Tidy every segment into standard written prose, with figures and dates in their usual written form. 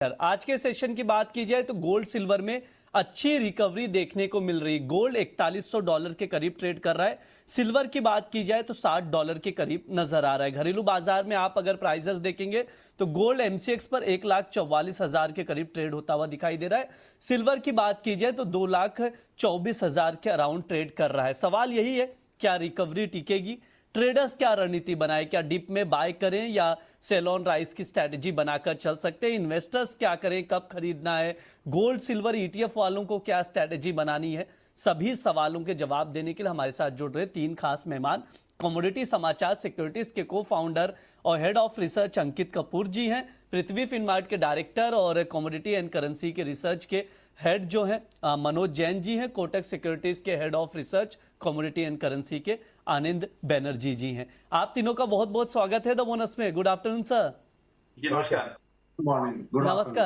आज के सेशन की बात की जाए तो गोल्ड सिल्वर में अच्छी रिकवरी देखने को मिल रही है। गोल्ड $4100 के करीब ट्रेड कर रहा है। सिल्वर की बात की जाए तो $60 के करीब नजर आ रहा है। घरेलू बाजार में आप अगर प्राइसेस देखेंगे तो गोल्ड एमसीएक्स पर 1,44,000 के करीब ट्रेड होता हुआ दिखाई दे रहा है। सिल्वर की बात की जाए तो 2,24,000 के अराउंड ट्रेड कर रहा है। सवाल यही है, क्या रिकवरी टिकेगी? ट्रेडर्स क्या रणनीति बनाए? क्या डिप में बाय करें या सेल ऑन राइज की स्ट्रेटजी बनाकर चल सकते हैं? इन्वेस्टर्स क्या करें, कब खरीदना है? गोल्ड सिल्वर ईटीएफ वालों को क्या स्ट्रेटजी बनानी है? सभी सवालों के जवाब देने के लिए हमारे साथ जुड़ रहे तीन खास मेहमान कमोडिटी समाचार सिक्योरिटीज के को फाउंडर और हेड ऑफ रिसर्च अंकित कपूर जी हैं, पृथ्वी फिनमार्ट के डायरेक्टर और कमोडिटी एंड करेंसी के रिसर्च के हेड जो हैं मनोज जैन जी हैं, कोटक सिक्योरिटीज के head of research commodity and currency के आनंद बैनर्जी जी हैं। आप तीनों का बहुत बहुत स्वागत है द बोनस में। Good afternoon sir. नमस्कार।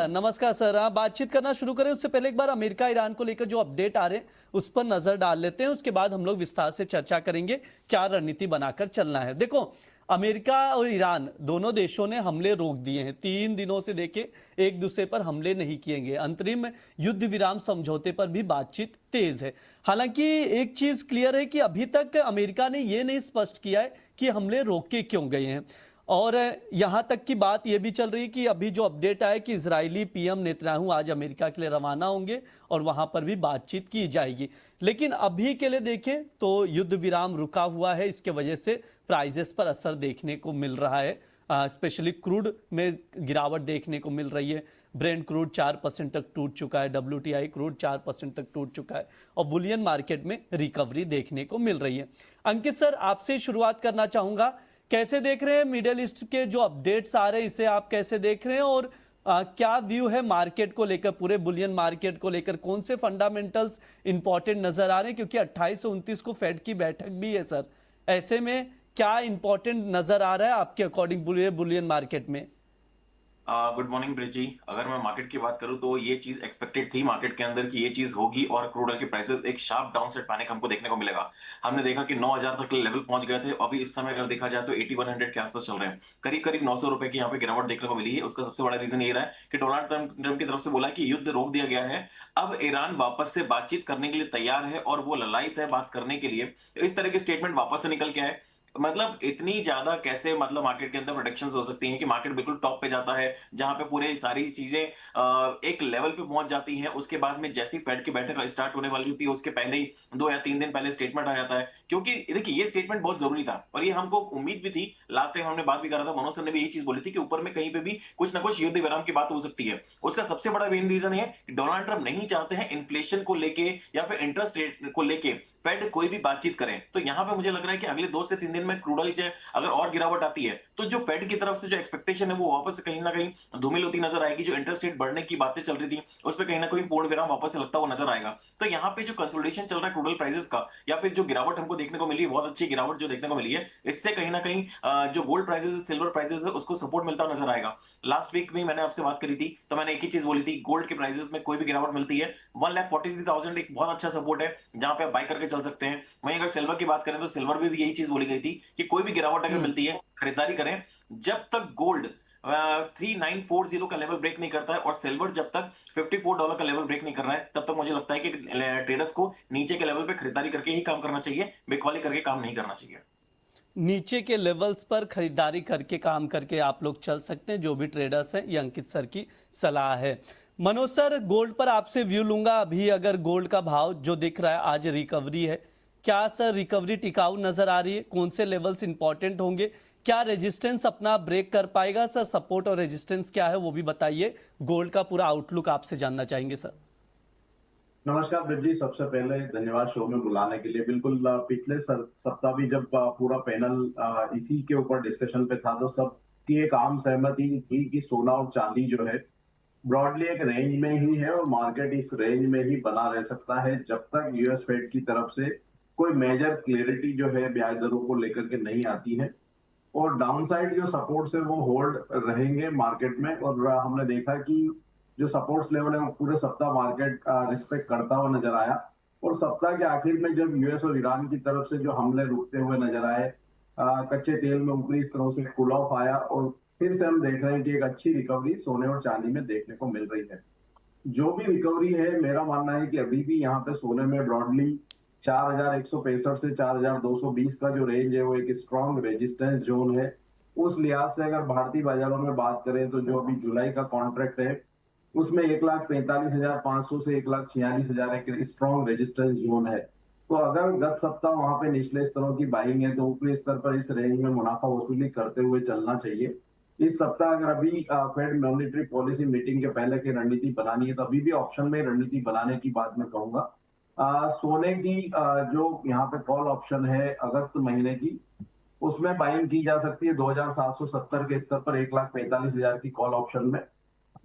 नमस्कार सर। आप बातचीत करना शुरू करें उससे पहले एक बार अमेरिका ईरान को लेकर जो अपडेट आ रहे हैं उस पर नजर डाल लेते हैं, उसके बाद हम लोग विस्तार से चर्चा करेंगे क्या रणनीति बनाकर चलना है। देखो, अमेरिका और ईरान दोनों देशों ने हमले रोक दिए हैं। 3 दिनों से देखे एक दूसरे पर हमले नहीं किएंगे। अंतरिम युद्ध विराम समझौते पर भी बातचीत तेज है। हालांकि एक चीज क्लियर है कि अभी तक अमेरिका ने यह नहीं स्पष्ट किया है कि हमले रोके क्यों गए हैं। और यहां तक की बात यह भी चल रही है कि अभी जो अपडेट आया कि इजरायली पीएम नेतन्याहू आज अमेरिका के लिए रवाना होंगे और वहां पर भी बातचीत की जाएगी। लेकिन अभी के लिए देखें तो युद्ध विराम रुका हुआ है, इसके वजह से प्राइजेस पर असर देखने को मिल रहा है। स्पेशली क्रूड में गिरावट देखने को मिल रही है। ब्रेंट क्रूड 4% तक टूट चुका है, WTI क्रूड 4% तक टूट चुका है और बुलियन मार्केट में रिकवरी देखने को मिल रही है। अंकित सर, आपसे शुरुआत करना चाहूंगा, कैसे देख रहे हैं मिडिल ईस्ट के जो अपडेट्स आ रहे हैं, इसे आप कैसे देख रहे हैं और क्या व्यू है मार्केट को लेकर, पूरे बुलियन मार्केट को लेकर? कौन से फंडामेंटल्स इंपॉर्टेंट नजर आ रहे हैं? क्योंकि 28 से 29 को फेड की बैठक भी है सर। ऐसे में क्या इंपॉर्टेंट नजर आ रहा है आपके अकॉर्डिंग बुलियन मार्केट में? गुड मॉर्निंग ब्रिज जी। अगर मैं मार्केट की बात करूं तो ये चीज एक्सपेक्टेड थी मार्केट के अंदर कि ये चीज होगी और क्रूड ऑयल के प्राइसेस एक शार्प डाउन साइड पैनिक हमको देखने को मिलेगा। हमने देखा कि 9,000 तक लेवल पहुंच गए थे। अभी इस समय अगर देखा जाए तो 8100 के आसपास चल रहे हैं। करीब करीब 900 रुपए की यहाँ पे गिरावट देखने को मिली है। उसका सबसे बड़ा रीजन ये रहा है कि डोनाल्ड ट्रंप की तरफ से बोला कि युद्ध रोक दिया गया है, अब ईरान वापस से बातचीत करने के लिए तैयार है और वो ललायत है बात करने के लिए। इस तरह के स्टेटमेंट वापस से निकल के आए। मतलब इतनी ज्यादा कैसे मतलब मार्केट के अंदर प्रोडक्शंस हो सकती हैं कि मार्केट बिल्कुल टॉप पे जाता है, जहां पे पूरे सारी चीजें एक लेवल पे पहुंच जाती हैं। उसके बाद में जैसी फेड की बैठक स्टार्ट होने वाली होती है उसके पहले ही 2 या 3 दिन पहले स्टेटमेंट आ जाता है। क्योंकि देखिए ये स्टेटमेंट बहुत जरूरी था और ये हमको उम्मीद भी थी। लास्ट टाइम हमने बात भी करा था, मनोज सर ने भी यही चीज बोली थी कि ऊपर में कहीं पे भी कुछ ना कुछ युद्ध विराम की बात हो सकती है। उसका सबसे बड़ा मेन रीजन है कि डोनाल्ड ट्रंप नहीं चाहते हैं इन्फ्लेशन को लेके या फिर इंटरेस्ट रेट को लेके फेड कोई भी बातचीत करें। तो यहां पे मुझे लग रहा है कि अगले 2 से 3 दिन में क्रूड ऑयल अगर और गिरावट आती है तो जो फेड की तरफ से जो एक्सपेक्टेशन है वो वापस कहीं ना कहीं धूमिल होती नजर आएगी। जो इंटरेस्ट रेट बढ़ने की बातें चल रही थी उस पर कहीं ना कहीं पूर्ण विराम वापस से लगता हुआ नजर आएगा। तो यहाँ पे जो कंसोलिडेशन चल रहा है क्रूड ऑयल प्राइसेस का या फिर जो गिरावट हमको देखने को मिली है, बहुत अच्छी गिरावट जो देखने को मिली है, इससे कहीं ना कहीं जो गोल्ड प्राइसेस सिल्वर प्राइसेस है उसको सपोर्ट मिलता नजर आएगा। लास्ट वीक में मैंने आपसे बात करी थी तो मैंने एक ही चीज बोली थी, गोल्ड के प्राइसेस में कोई भी गिरावट मिलती है 1,43,000 एक बहुत अच्छा सपोर्ट है जहां पे आप बाय करके चल सकते हैं। वहीं अगर सिल्वर की बात करें तो सिल्वर में भी यही चीज बोली गई थी कि कोई भी गिरावट अगर मिलती है खरीदारी करें। जब तक गोल्ड 3940 का लेवल ब्रेक नहीं करता है और सिल्वर जब तक $54 का लेवल ब्रेक नहीं कर रहा है तब तक मुझे लगता है कि ट्रेडर्स को नीचे के लेवल पे खरीदारी करके ही काम करना चाहिए, बिकवाली करके काम नहीं करना चाहिए। नीचे के लेवल्स पर खरीदारी करके काम करके आप लोग चल सकते हैं, जो भी ट्रेडर्स हैं। ये अंकित सर की सलाह है। मनोज सर, गोल्ड पर आपसे व्यू लूंगा। अभी अगर गोल्ड का भाव जो दिख रहा है, आज रिकवरी है, क्या सर रिकवरी टिकाऊ नजर आ रही है? कौन से लेवल्स इंपॉर्टेंट होंगे? क्या रेजिस्टेंस अपना ब्रेक कर पाएगा सर? सपोर्ट और रेजिस्टेंस क्या है वो भी बताइए। गोल्ड का पूरा आउटलुक आपसे जानना चाहेंगे सर। नमस्कार ब्रिज जी, सबसे पहले धन्यवाद शो में बुलाने के लिए। बिल्कुल पिछले सप्ताह भी जब पूरा पैनल इसी के ऊपर डिस्कशन पे था तो सबकी एक आम सहमति थी कि सोना और चांदी जो है ब्रॉडली एक रेंज में ही है और मार्केट इस रेंज में ही बना रह सकता है जब तक यूएस फेड की तरफ से कोई मेजर क्लियरिटी जो है ब्याज दरों को लेकर के नहीं आती है। और डाउनसाइड जो सपोर्ट्स है वो होल्ड रहेंगे मार्केट में। और हमने देखा कि जो सपोर्ट्स लेवल है वो पूरे सप्ताह मार्केट रिस्पेक्ट करता हुआ नजर आया। और सप्ताह के आखिर में जब यूएस और ईरान की तरफ से जो हमले रुकते हुए नजर आए, कच्चे तेल में ऊपरी स्तरों से कूल ऑफ आया और फिर से हम देख रहे हैं कि एक अच्छी रिकवरी सोने और चांदी में देखने को मिल रही है। जो भी रिकवरी है, मेरा मानना है कि अभी भी यहाँ पे सोने में ब्रॉडली 4165 से 4220 का जो रेंज है वो एक स्ट्रॉन्ग रेजिस्टेंस जोन है। उस लिहाज से अगर भारतीय बाजारों में बात करें तो जो अभी जुलाई का कॉन्ट्रैक्ट है उसमें 1,45,500 से 1,46,000 एक स्ट्रॉन्ग रेजिस्टेंस जोन है। तो अगर गत सप्ताह वहां पे निचले स्तरों की बाइंग है तो ऊपरी स्तर पर इस रेंज में मुनाफा वसूली करते हुए चलना चाहिए। इस सप्ताह अगर अभी फेड मॉनेटरी पॉलिसी मीटिंग के पहले की रणनीति बनानी है तो अभी भी ऑप्शन में रणनीति बनाने की बात मैं कहूंगा। सोने की जो यहाँ पे कॉल ऑप्शन है अगस्त महीने की, उसमें बाइंग की जा सकती है 2,770 के स्तर पर 1,45,000 की कॉल ऑप्शन में।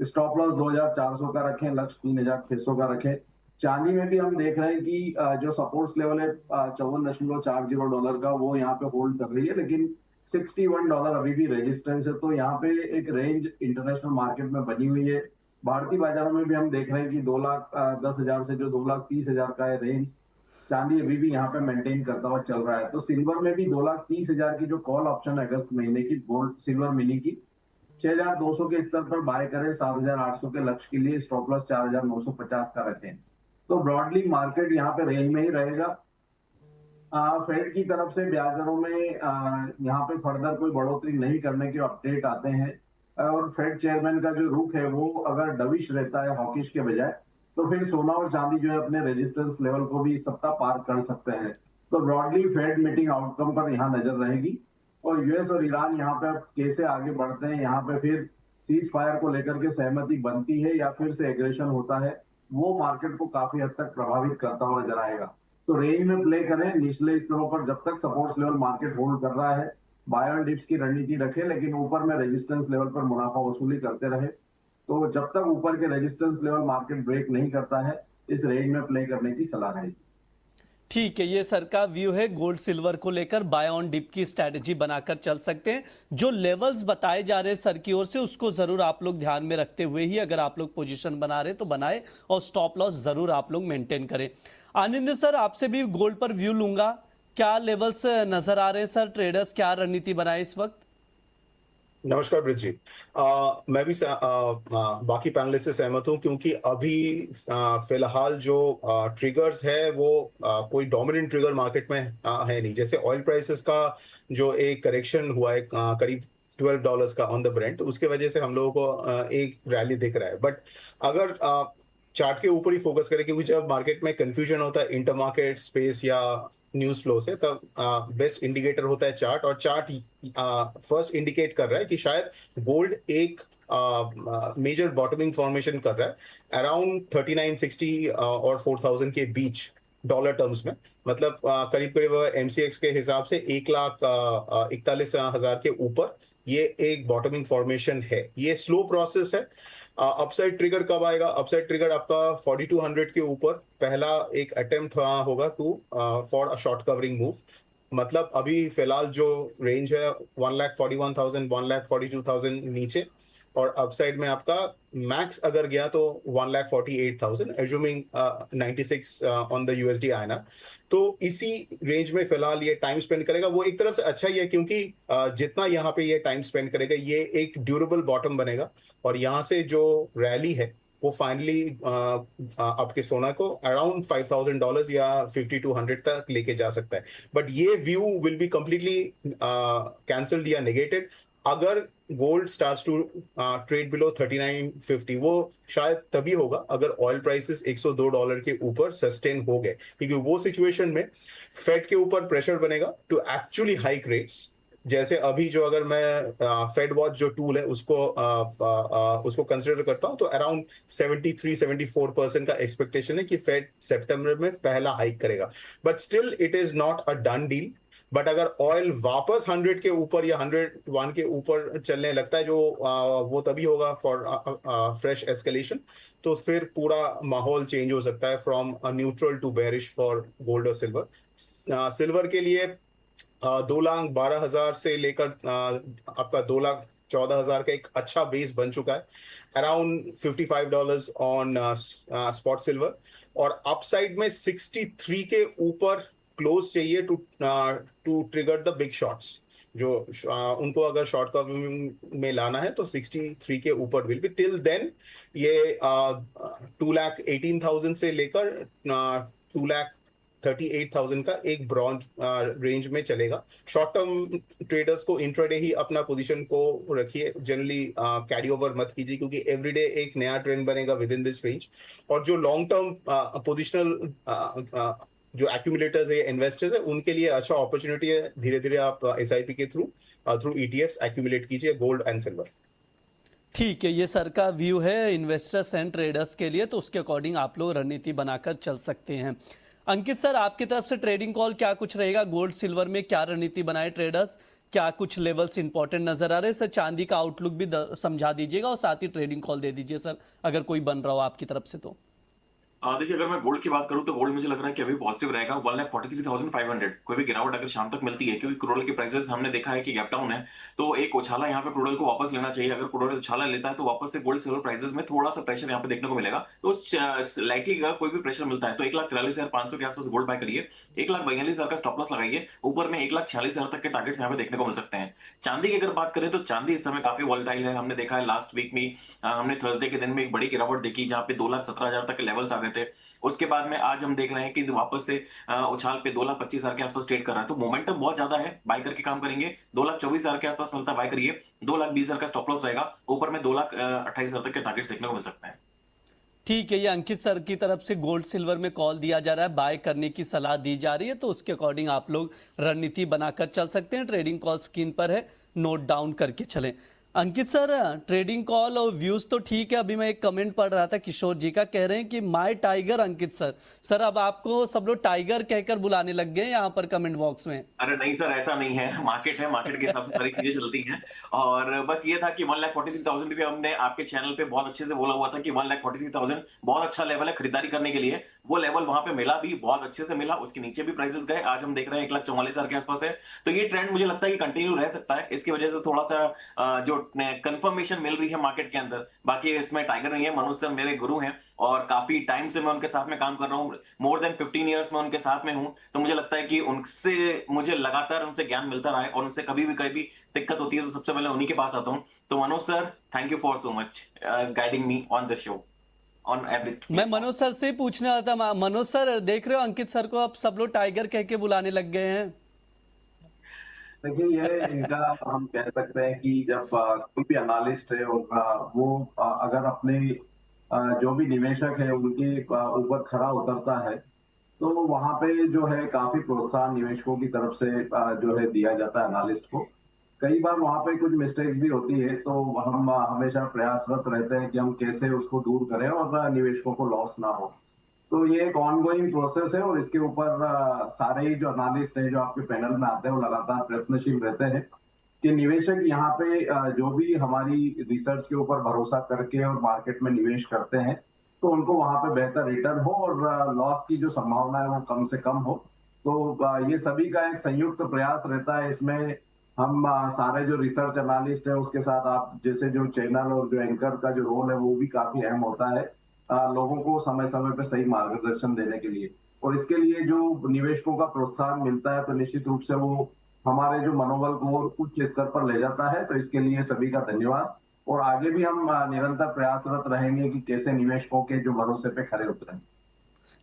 स्टॉप लॉस 2,400 का रखें, लक्ष्य 3,600 का रखें। चांदी में भी हम देख रहे हैं कि जो सपोर्ट्स लेवल है $54.40 का वो यहाँ पे होल्ड कर रही है, लेकिन $61 अभी भी रेजिस्टेंस है। तो यहाँ पे एक रेंज इंटरनेशनल मार्केट में बनी हुई है। भारतीय बाजारों में भी हम देख रहे हैं कि 2,10,000 से जो 2,30,000 का है रेंज, चांदी अभी भी यहाँ पे मेंटेन करता हुआ चल रहा है। तो सिल्वर में भी 2,30,000 की जो कॉल ऑप्शन है अगस्त महीने की गोल्ड सिल्वर मिनी की 6,200 के स्तर पर बाय करें, 7,800 के लक्ष्य के लिए स्टॉप लॉस 4,950 का रखें। तो ब्रॉडली मार्केट यहाँ पे रेंज में ही रहेगा। फेड की तरफ से ब्याज दरों में यहाँ पे फर्दर कोई बढ़ोतरी नहीं करने के अपडेट आते हैं और फेड चेयरमैन का जो रुख है वो अगर डविश रहता है हॉकिश के बजाय, तो फिर सोना और चांदी जो है अपने रेजिस्टेंस लेवल को भी इस सप्ताह पार कर सकते हैं। तो ब्रॉडली फेड मीटिंग आउटकम पर यहाँ नजर रहेगी और यूएस और ईरान यहाँ पे अब कैसे आगे बढ़ते हैं, यहाँ पे फिर सीज फायर को लेकर के सहमति बनती है या फिर से एग्रेशन होता है, वो मार्केट को काफी हद तक प्रभावित करता हुआ नजर आएगा। तो रेंज में प्ले करें, निचले स्तरों पर जब तक सपोर्ट लेवल मार्केट होल्ड कर रहा है बाय ऑन डिप्स की रणनीति रखें, लेकिन ऊपर में रेजिस्टेंस लेवल पर मुनाफा वसूली करते रहे। तो जब तक ऊपर के रेजिस्टेंस लेवल मार्केट ब्रेक नहीं करता है इस रेंज में प्ले करने की सलाह रहेगी। ठीक है, ये सर का व्यू है गोल्ड सिल्वर को लेकर। बाय ऑन डिप की स्ट्रैटेजी बनाकर चल सकते हैं। जो लेवल्स बताए जा रहे हैं सर की ओर से उसको जरूर आप लोग ध्यान में रखते हुए ही अगर आप लोग पोजीशन बना रहे तो बनाए और स्टॉप लॉस जरूर आप लोग मेंटेन करें। आनंद सर, आपसे भी गोल्ड पर व्यू लूंगा। क्या लेवल्स नजर आ रहे हैं सर? ट्रेडर्स क्या रणनीति बनाए इस वक्त? नमस्कार ब्रिज जी। मैं भी बाकी पैनलिस्ट से सहमत हूं क्योंकि अभी फिलहाल जो ट्रिगर्स है वो कोई डोमिनेंट ट्रिगर मार्केट में है नहीं। जैसे ऑयल प्राइसेस का जो एक करेक्शन हुआ है करीब $12 का ऑन द ब्रेंट, उसके वजह से हम लोगों को एक रैली दिख रहा है। बट अगर चार्ट के ऊपर ही फोकस करें, क्योंकि जब मार्केट में कंफ्यूजन होता है इंटर मार्केट स्पेस या न्यूज फ्लो से, तब बेस्ट इंडिकेटर होता है चार्ट। और चार्ट फर्स्ट इंडिकेट कर रहा है कि शायद गोल्ड एक मेजर बॉटमिंग फॉर्मेशन कर रहा है अराउंड 3960 और 4000 के बीच डॉलर टर्म्स में। मतलब करीब करीब एमसीएक्स के हिसाब से 1,41,000 के ऊपर ये एक बॉटमिंग फॉर्मेशन है। ये स्लो प्रोसेस है। अपसाइड ट्रिगर कब आएगा? अपसाइड ट्रिगर आपका 4200 के ऊपर पहला एक अटेम्प्ट होगा to for a short covering move. मतलब अभी फिलहाल जो रेंज है 1,41,000 1,42,000 नीचे, और अपसाइड में आपका मैक्स अगर गया तो 1,48,000 assuming 96 on the USD INR. तो इसी रेंज में फिलहाल ये टाइम स्पेंड करेगा। वो एक तरफ से अच्छा ही है क्योंकि जितना यहाँ पे ये टाइम स्पेंड करेगा ये एक ड्यूरेबल बॉटम बनेगा और यहाँ से जो रैली है वो फाइनली आपके सोना को अराउंड $5,000 या 5,200 तक लेके जा सकता है। बट ये view will be completely cancelled या नेगेटेड अगर gold starts to trade below 3950। वो शायद तभी होगा अगर ऑयल प्राइसेस $102 के ऊपर सस्टेन हो गए, क्योंकि वो सिचुएशन में फेड के ऊपर प्रेशर बनेगा टू एक्चुअली हाइक रेट्स। जैसे अभी जो अगर मैं फेड वॉच जो टूल है उसको कंसिडर करता हूं तो अराउंड 73-74% का एक्सपेक्टेशन है कि फेड सितंबर में पहला हाइक करेगा। But still it is not a done deal. But अगर ऑयल वापस 100 के ऊपर या 101 के ऊपर चलने लगता है, जो वो तभी होगा फॉर फ्रेश एस्केलेशन। तो फिर पूरा माहौल चेंज हो सकता है from neutral to bearish for gold और सिल्वर। सिल्वर के लिए 2,12,000 से लेकर आपका 2,14,000 का एक अच्छा बेस बन चुका है, अराउंड $55 ऑन स्पॉट सिल्वर। और अपसाइड में 63 के ऊपर क्लोज चाहिए to trigger the big shots, जो उनको अगर शॉर्ट कवरिंग में लाना है तो 63 के ऊपर विल बी। टिल देन ये 2,18,000 से लेकर 2,38,000 का एक ब्रॉन्ज रेंज में चलेगा। शॉर्ट टर्म ट्रेडर्स को इंट्राडे ही अपना पोजीशन को रखिए, जनरली कैरी ओवर मत कीजिए, क्योंकि एवरीडे एक नया ट्रेंड बनेगा विद इन दिस रेंज। और जो लॉन्ग टर्म पोजिशनल जो एक्यूमुलेटर्स है, इन्वेस्टर्स है, उनके लिए अच्छा अपॉर्चुनिटी है। धीरे धीरे आप SIP के थ्रू ETFs एक्यूमुलेट कीजिए गोल्ड एंड सिल्वर। ठीक है, ये सर का व्यू है इन्वेस्टर्स एंड ट्रेडर्स के लिए, तो उसके अकॉर्डिंग आप लोग रणनीति बनाकर चल सकते हैं। अंकित सर, आपकी तरफ से ट्रेडिंग कॉल क्या कुछ रहेगा? गोल्ड सिल्वर में क्या रणनीति बनाए ट्रेडर्स? क्या कुछ लेवल्स इंपॉर्टेंट नजर आ रहे हैं सर? चांदी का आउटलुक भी समझा दीजिएगा और साथ ही ट्रेडिंग कॉल दे दीजिए सर, अगर कोई बन रहा हो आपकी तरफ से तो। देखिए, अगर मैं गोल्ड की बात करूं तो गोल्ड मुझे लग रहा है कि अभी पॉजिटिव रहेगा। 1,43,500 कोई भी गिरावट अगर शाम तक मिलती है, क्योंकि क्रूड ऑयल की प्राइसेस हमने देखा है कि गैप डाउन है, तो एक उछाला यहाँ पे क्रूड ऑयल को वापस लेना चाहिए। अगर क्रूड ऑयल उछाला लेता है तो वापस से गोल्ड सिल्वर प्राइसेस में थोड़ा सा प्रेशर यहाँ पे देखने को मिलेगा। तो लाइटली अगर कोई भी प्रेशर मिलता है तो 1,43,500 के आसपास गोल्ड बाय करिए, 1,42,000 का स्टॉप लॉस लगाइए, ऊपर में 1,46,000 तक के टारगेट्स यहाँ पे देखने को मिल सकते हैं। चांदी की अगर बात करें तो चांदी इस समय काफी वॉलेटाइल है। हमने देखा है लास्ट वीक में हमने थर्सडे के दिन में एक बड़ी गिरावट देखी, जहां पे 2,17,000 तक के लेवल्स आ गए थे। उसके बाद में आज हम देख रहे हैं कि वापस से उछाल पे 2,25,000 के आसपास ट्रेड कर रहा है। तो मोमेंटम बहुत ज्यादा है, बाय करके काम करेंगे। 2,24,000 के आसपास मिलता है, बाय करिए। 2,20,000 का स्टॉप लॉस रहेगा, ऊपर में 2,28,000 तक के टारगेट्स देखने को मिल सकते हैं। ठीक है, ये अंकित सर की तरफ से गोल्ड सिल्वर में कॉल दिया जा रहा है, बाय करने की सलाह दी जा रही है, तो उसके अकॉर्डिंग आप लोग रणनीति बनाकर चल सकते हैं। ट्रेडिंग कॉल स्क्रीन पर है, नोट डाउन करके चलें। अंकित सर, ट्रेडिंग कॉल और व्यूज तो ठीक है। अभी मैं एक कमेंट पढ़ रहा था, किशोर जी का, कह रहे हैं कि my tiger Ankit sir. Sir, अब आपको सब लोग टाइगर कहकर बुलाने लग गए यहाँ पर कमेंट बॉक्स में। अरे नहीं सर, ऐसा नहीं है। मार्केट है, मार्केट के हिसाब से सारी चीजें चलती हैं। और बस ये था कि 1,43,000 पे हमने आपके चैनल पे बहुत अच्छे से बोला हुआ था कि 1,43,000 बहुत अच्छा लेवल है खरीदारी करने के लिए। वो लेवल वहां पे मिला भी, बहुत अच्छे से मिला। उसके नीचे भी प्राइसेस गए। आज हम देख रहे हैं 1,44,000 के आसपास है। तो ये ट्रेंड मुझे लगता है कि कंटिन्यू रह सकता है। इसकी वजह से थोड़ा सा जो कंफर्मेशन मिल रही है मार्केट के अंदर। बाकी इसमें टाइगर नहीं है, मनोज सर मेरे गुरु हैं और काफी टाइम से मैं उनके साथ में काम कर रहा हूँ। मोर देन 15 ईयर्स में उनके साथ में हूं। तो मुझे लगता है कि उनसे मुझे लगातार उनसे ज्ञान मिलता रहा है, और उनसे कभी भी दिक्कत होती है तो सबसे पहले उन्हीं के पास आता हूं। तो Manoj sir, thank you for so much guiding me on the show. मैं मनोज सर से ही पूछने वाला था। मनोज सर, देख रहे हो अंकित सर को अब सब लोग टाइगर कह के बुलाने लग गए हैं। देखिए, ये इनका हम कह सकते हैं कि जब कोई भी एनालिस्ट है और वो अगर अपने जो भी निवेशक है उनके ऊपर खरा उतरता है, तो वहां पे जो है काफी प्रोत्साहन निवेशकों की तरफ से जो है दिया जाता है एनालिस्ट को। कई बार वहां पे कुछ मिस्टेक्स भी होती है, तो हम हमेशा प्रयासरत रहते हैं कि हम कैसे उसको दूर करें और निवेशकों को लॉस ना हो। तो ये एक ऑनगोइंग प्रोसेस है, और इसके ऊपर सारे ही जो एनालिस्ट हैं जो आपके पैनल में आते हैं वो लगातार प्रयत्नशील रहते हैं कि निवेशक यहाँ पे जो भी हमारी रिसर्च के ऊपर भरोसा करके और मार्केट में निवेश करते हैं, तो उनको वहां पे बेहतर रिटर्न हो और लॉस की जो संभावना है वो कम से कम हो। तो ये सभी का एक संयुक्त प्रयास रहता है। इसमें हम सारे जो रिसर्च एनालिस्ट है उसके साथ आप जैसे जो चैनल और जो एंकर का जो रोल है वो भी काफी अहम होता है, लोगों को समय समय पे सही मार्गदर्शन देने के लिए। और इसके लिए जो निवेशकों का प्रोत्साहन मिलता है तो निश्चित रूप से वो हमारे जो मनोबल को और उच्च स्तर पर ले जाता है। तो इसके लिए सभी का धन्यवाद, और आगे भी हम निरंतर प्रयासरत रहेंगे कि कैसे निवेशकों के जो भरोसे पे खरे उतरें।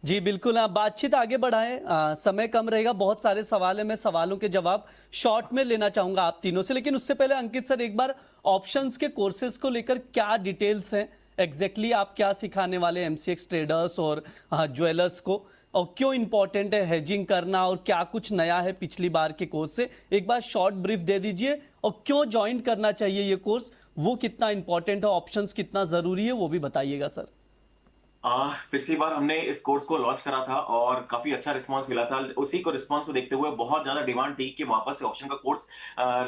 जी बिल्कुल, आप बातचीत आगे बढ़ाएं। समय कम रहेगा, बहुत सारे सवाल है, मैं सवालों के जवाब शॉर्ट में लेना चाहूंगा आप तीनों से। लेकिन उससे पहले अंकित सर, एक बार ऑप्शंस के कोर्सेज को लेकर क्या डिटेल्स हैं? एग्जैक्टली आप क्या सिखाने वाले MCX ट्रेडर्स और ज्वेलर्स को, और क्यों इंपॉर्टेंट है हेजिंग करना, और क्या कुछ नया है पिछली बार के कोर्स से? एक बार शॉर्ट ब्रीफ दे दीजिए, और क्यों ज्वाइन करना चाहिए ये कोर्स, वो कितना इंपॉर्टेंट है, ऑप्शंस कितना जरूरी है, वो भी बताइएगा सर। पिछली बार हमने इस कोर्स को लॉन्च करा था और काफी अच्छा रिस्पांस मिला था। उसी को रिस्पांस को देखते हुए बहुत ज्यादा डिमांड थी कि वापस से ऑप्शन का कोर्स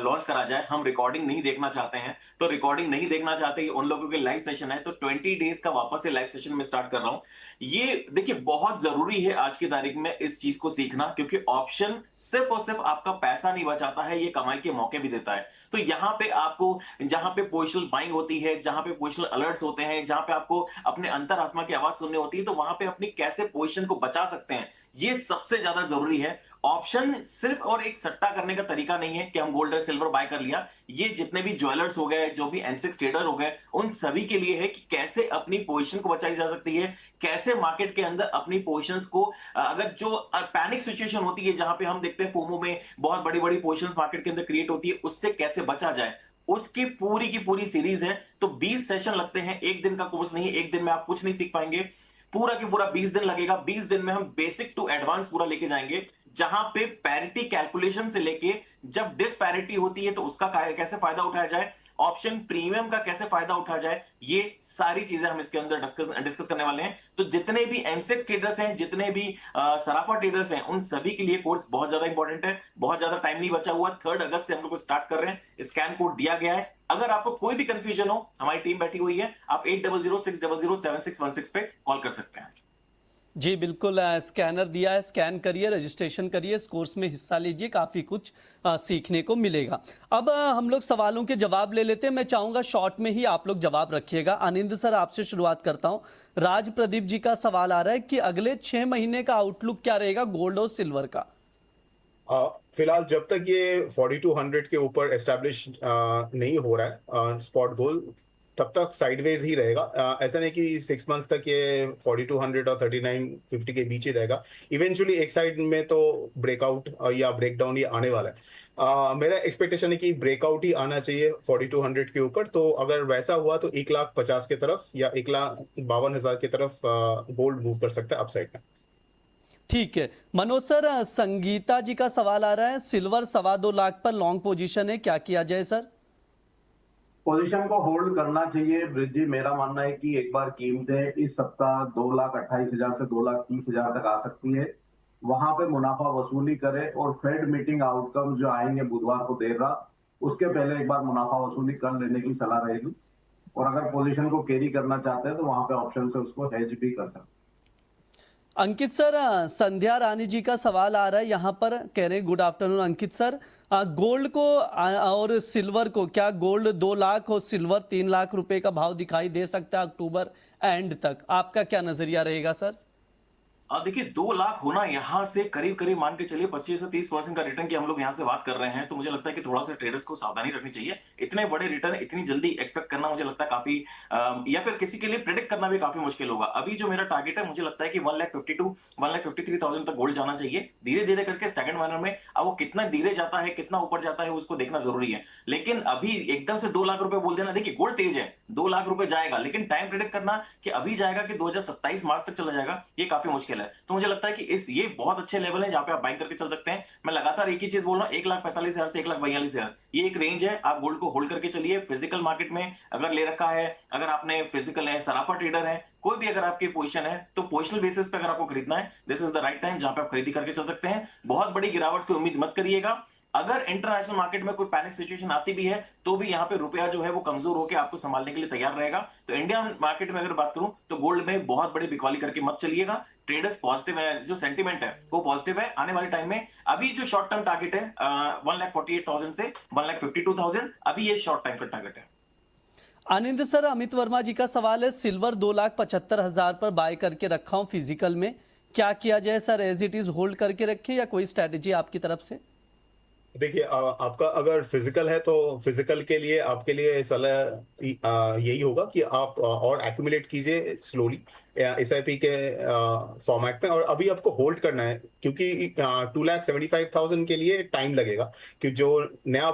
लॉन्च करा जाए। हम रिकॉर्डिंग नहीं देखना चाहते हैं, तो रिकॉर्डिंग नहीं देखना चाहते उन लोगों के लाइव सेशन है, तो 20 डेज का वापस से लाइव सेशन में स्टार्ट कर रहा हूं। ये देखिए, बहुत जरूरी है आज की तारीख में इस चीज को सीखना, क्योंकि ऑप्शन सिर्फ और सिर्फ आपका पैसा नहीं बचाता है, ये कमाई के मौके भी देता है। तो यहाँ पे आपको, जहां पे पोजिशनल बाइंग होती है, जहां पे पोजिशनल अलर्ट्स होते हैं, जहां पे आपको अपने अंतरात्मा की आवाज आवाज सुननी होती है, तो वहां पे अपनी कैसे पोजीशन को बचा सकते हैं, ये सबसे ज्यादा जरूरी है। ऑप्शन सिर्फ और एक सट्टा करने का तरीका नहीं है कि हम गोल्ड और सिल्वर बाय कर लिया। ये जितने भी ज्वेलर्स हो गए, जो भी M6 ट्रेडर हो गए, उन सभी के लिए है कि कैसे अपनी पोजीशन को बचाई जा सकती है, कैसे मार्केट के अंदर अपनी पोजीशंस को, अगर जो पैनिक सिचुएशन होती है जहां पे हम देखते हैं फोमो में बहुत बड़ी बड़ी पोजीशंस मार्केट के अंदर क्रिएट होती है, उससे कैसे बचा जाए, उसकी पूरी की पूरी सीरीज है। तो 20 सेशन लगते हैं, एक दिन का कोर्स नहीं है, एक दिन में आप कुछ नहीं सीख पाएंगे, पूरा की पूरा 20 दिन लगेगा। 20 दिन में हम बेसिक टू एडवांस पूरा लेके जाएंगे, जहां पे पैरिटी कैलकुलेशन से लेके जब डिस्पैरिटी होती है तो उसका कैसे फायदा उठाया जाए, ऑप्शन प्रीमियम का कैसे फायदा उठाया जाए, ये सारी चीजें हम इसके अंदर डिस्कस करने वाले हैं। तो जितने भी M6 ट्रेडर्स हैं, जितने भी सराफा ट्रेडर्स हैं, उन सभी के लिए कोर्स बहुत ज्यादा इंपॉर्टेंट है। बहुत ज्यादा टाइम नहीं बचा हुआ, 3 अगस्त से हम लोग स्टार्ट कर रहे हैं। स्कैन कोड दिया गया है। अगर आपको कोई भी कंफ्यूजन हो, हमारी टीम बैठी हुई है, आप 8006007616 पे कॉल कर सकते हैं। जी बिल्कुल, स्कैनर दिया है, स्कैन करिए, रजिस्ट्रेशन करिए, इस कोर्स में हिस्सा लीजिए, काफ़ी कुछ सीखने को मिलेगा। अब हम लोग सवालों के जवाब ले लेते हैं। मैं चाहूँगा शॉर्ट में ही आप लोग जवाब रखिएगा। आनंद सर, आपसे शुरुआत करता हूँ। राज प्रदीप जी का सवाल आ रहा है कि अगले 6 महीने का आउटलुक क्या रहेगा गोल्ड और सिल्वर का? फिलहाल जब तक ये 4200 के ऊपर एस्टैब्लिश नहीं हो रहा है स्पॉट गोल, तब तक साइडवेज ही रहेगा। ऐसा नहीं कि 6 मंथ्स तक ये 4200 और 3950 के बीच ही रहेगा। इवेंचुअली एक साइड में तो ब्रेकआउट या ब्रेकडाउन ये आने वाला है। मेरा एक्सपेक्टेशन है कि ब्रेकआउट ही आना चाहिए 4200 के ऊपर। तो अगर वैसा हुआ तो 1,50,000 की तरफ या 1,52,000 की तरफ गोल्ड मूव कर सकता है अपसाइड में। ठीक है मनोज सर, संगीता जी का सवाल आ रहा है, सिल्वर 2.25 लाख पर लॉन्ग पोजीशन है, क्या किया जाए सर? पोजीशन को होल्ड करना चाहिए ब्रिज जी। मेरा मानना है कि एक बार कीमतें इस सप्ताह 2,28,000 से 2,30,000 तक आ सकती है, वहां पे मुनाफा वसूली करे और फेड मीटिंग आउटकम जो आएंगे बुधवार को देर रात, उसके पहले एक बार मुनाफा वसूली कर लेने की सलाह रहेगी। और अगर पोजीशन को कैरी करना चाहते हैं तो वहां पे ऑप्शन से उसको हेज भी कर सकते हैं। अंकित सर, संध्या रानी जी का सवाल आ रहा है यहाँ पर, कह रहे हैं गुड आफ्टरनून अंकित सर, गोल्ड को और सिल्वर को, क्या गोल्ड 2 लाख और सिल्वर 3 लाख रुपए का भाव दिखाई दे सकता है अक्टूबर एंड तक? आपका क्या नजरिया रहेगा सर? देखिए 2 लाख होना, यहाँ से करीब करीब मान के चलिए 25 से 30% का रिटर्न की हम लोग यहाँ से बात कर रहे हैं। तो मुझे लगता है कि थोड़ा सा ट्रेडर्स को सावधानी रखनी चाहिए। इतने बड़े रिटर्न इतनी जल्दी एक्सपेक्ट करना मुझे लगता है काफी या फिर किसी के लिए प्रेडिक्ट करना भी काफी मुश्किल होगा। अभी जो मेरा टारगेट है, मुझे लगता है कि 1,52,1,53,000 तक गोल्ड जाना चाहिए धीरे धीरे करके स्टैगर्ड मैनर में। अब वो कितना धीरे जाता है, कितना ऊपर जाता है, उसको देखना जरूरी है। लेकिन अभी एकदम से 2 लाख रुपए बोल देना, देखिए गोल्ड तेज है, 2 लाख रुपए जाएगा, लेकिन टाइम प्रेडिक्ट करना कि अभी जाएगा कि 2027 मार्च तक चला जाएगा, ये काफी मुश्किल है। तो मुझे लगता है कि ये बहुत अच्छे लेवल है जहां पे आप बाइंग करके चल सकते हैं। मैं लगातार एक ही चीज बोल रहा हूं, 1,45,000 से 1,42,000 ये एक रेंज है। आप गोल्ड को होल्ड करके चलिए। फिजिकल मार्केट में अगर ले रखा है, अगर आपने फिजिकल है, सराफा ट्रेडर है, कोई भी अगर आपकी पोजीशन है, तो पोजिशनल बेसिस पे अगर आपको खरीदना है, this is the right time जहां पे आप खरीदी करके चल सकते हैं। बहुत बड़ी गिरावट की उम्मीद मत करिएगा। अगर इंटरनेशनल मार्केट में कोई पैनिक सिचुएशन आती भी है, तो भी यहाँ पे रुपया जो है वो कमजोर होकर आपको संभालने के लिए तैयार रहेगा। तो इंडिया मार्केट में अगर बात करूं तो गोल्ड में बहुत बड़ी बिकवाली करके मत चलिएगा। ट्रेडर्स पॉजिटिव है, जो सेंटीमेंट है वो पॉजिटिव है। आने वाले टाइम में अभी जो शॉर्ट टर्म टारगेट है 1,48,000 से 1,52,000, अभी ये शॉर्ट टाइम का टारगेट है। आनंद सर, अमित वर्मा जी का सवाल है, सिल्वर 2,75,000 पर बाय करके रखा हूं फिजिकल में, क्या किया जाए सर? एज इट इज होल्ड करके रखें या कोई स्ट्रेटेजी आपकी तरफ से? देखिए आपका अगर फिजिकल है तो फिजिकल के लिए आपके लिए सलाह यही होगा कि आप और एक्यूमुलेट कीजिए स्लोली SIP के फॉर्मेट में। और अभी आपको होल्ड करना है क्योंकि 2,75,000 के लिए टाइम लगेगा, कि जो नया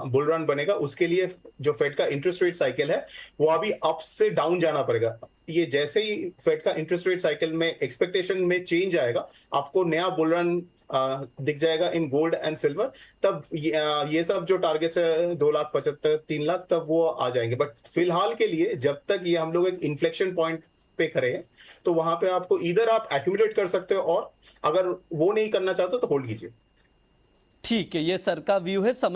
बुल रन बनेगा उसके लिए जो फेड का इंटरेस्ट रेट साइकिल है वो अभी अप से डाउन जाना पड़ेगा। ये जैसे ही फेड का इंटरेस्ट रेट साइकिल में एक्सपेक्टेशन में चेंज आएगा, आपको नया बुल रन दिख जाएगा इन गोल्ड एंड सिल्वर। तब ये सब जो टारगेट्स है 2,75,000 3 लाख तब वो आ जाएंगे। बट फिलहाल के लिए जब तक ये हम लोग एक इन्फ्लेक्शन पॉइंट पे खड़े हैं, तो वहां पे आपको इधर आप एक्यूमुलेट कर सकते हो, और अगर वो नहीं करना चाहते तो होल्ड कीजिए। ठीक है, ये सर का व्यू है। समय